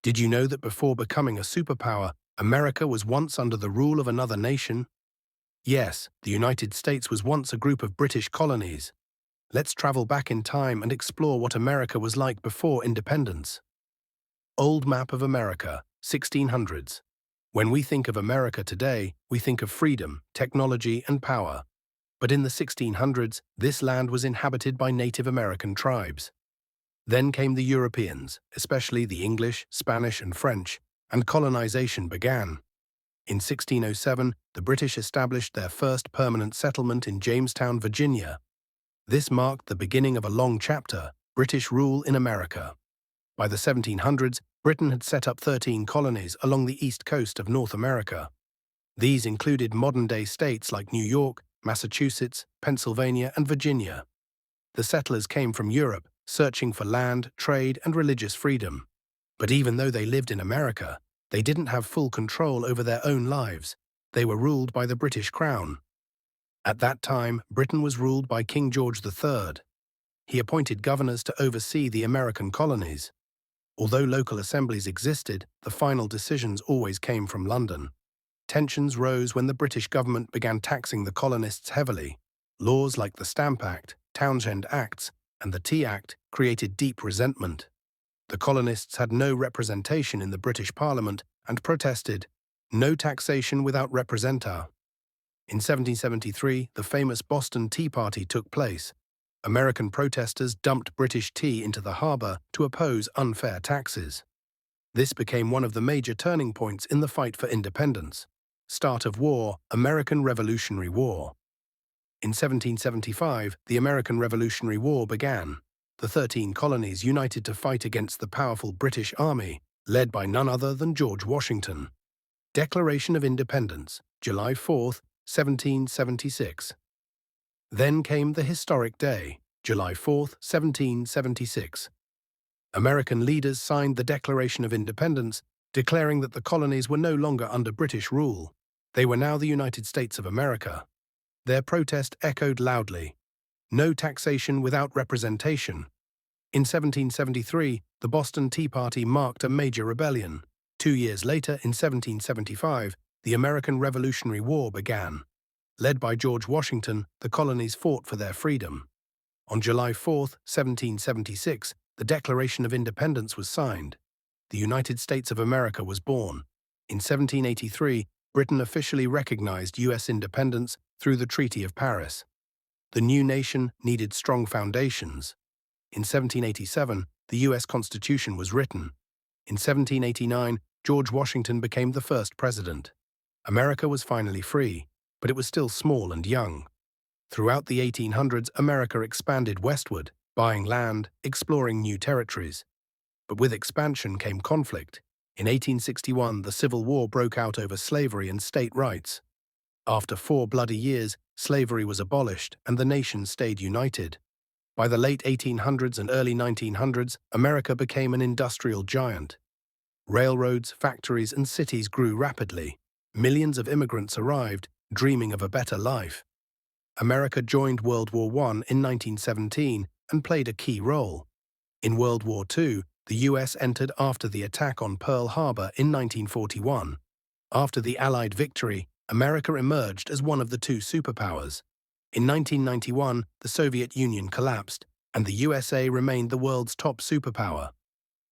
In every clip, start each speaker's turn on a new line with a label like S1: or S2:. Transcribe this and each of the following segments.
S1: Did you know that before becoming a superpower, America was once under the rule of another nation? Yes, the United States was once a group of British colonies. Let's travel back in time and explore what America was like before independence. Old map of America, 1600s. When we think of America today, we think of freedom, technology, and power. But in the 1600s, this land was inhabited by Native American tribes. Then came the Europeans, especially the English, Spanish, and French, and colonization began. In 1607, the British established their first permanent settlement in Jamestown, Virginia. This marked the beginning of a long chapter, British rule in America. By the 1700s, Britain had set up 13 colonies along the east coast of North America. These included modern-day states like New York, Massachusetts, Pennsylvania, and Virginia. The settlers came from Europe, searching for land, trade, and religious freedom. But even though they lived in America, they didn't have full control over their own lives. They were ruled by the British Crown. At that time, Britain was ruled by King George III. He appointed governors to oversee the American colonies. Although local assemblies existed, the final decisions always came from London. Tensions rose when the British government began taxing the colonists heavily. Laws like the Stamp Act, Townshend Acts, and the Tea Act created deep resentment. The colonists had no representation in the British Parliament and protested, "No taxation without representa." In 1773, the famous Boston Tea Party took place. American protesters dumped British tea into the harbor to oppose unfair taxes. This became one of the major turning points in the fight for independence. Start of war, American Revolutionary War. In 1775, the American Revolutionary War began. The 13 colonies united to fight against the powerful British Army, led by none other than George Washington. Declaration of Independence, July 4, 1776. Then came the historic day, July 4, 1776. American leaders signed the Declaration of Independence, declaring that the colonies were no longer under British rule. They were now the United States of America. Their protest echoed loudly, "No taxation without representation." In 1773, the Boston Tea Party marked a major rebellion. 2 years later, in 1775, the American Revolutionary War began. Led by George Washington, the colonies fought for their freedom. On July 4, 1776, the Declaration of Independence was signed. The United States of America was born. In 1783, Britain officially recognized U.S. independence through the Treaty of Paris. The new nation needed strong foundations. In 1787, the U.S. Constitution was written. In 1789, George Washington became the first president. America was finally free, but it was still small and young. Throughout the 1800s, America expanded westward, buying land, exploring new territories. But with expansion came conflict. In 1861, the Civil War broke out over slavery and state rights. After 4 bloody years, slavery was abolished and the nation stayed united. By the late 1800s and early 1900s, America became an industrial giant. Railroads, factories, and cities grew rapidly. Millions of immigrants arrived, dreaming of a better life. America joined World War I in 1917 and played a key role. In World War II, the U.S. entered after the attack on Pearl Harbor in 1941. After the Allied victory, America emerged as one of the 2 superpowers. In 1991, the Soviet Union collapsed, and the USA remained the world's top superpower.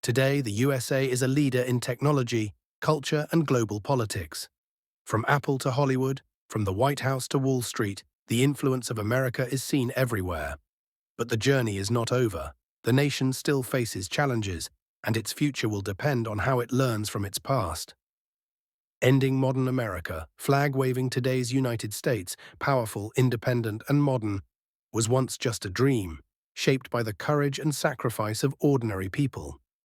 S1: Today, the USA is a leader in technology, culture, and global politics. From Apple to Hollywood, from the White House to Wall Street, the influence of America is seen everywhere. But the journey is not over. The nation still faces challenges, and its future will depend on how it learns from its past. Ending modern America, flag-waving today's United States, powerful, independent, and modern, was once just a dream, shaped by the courage and sacrifice of ordinary people.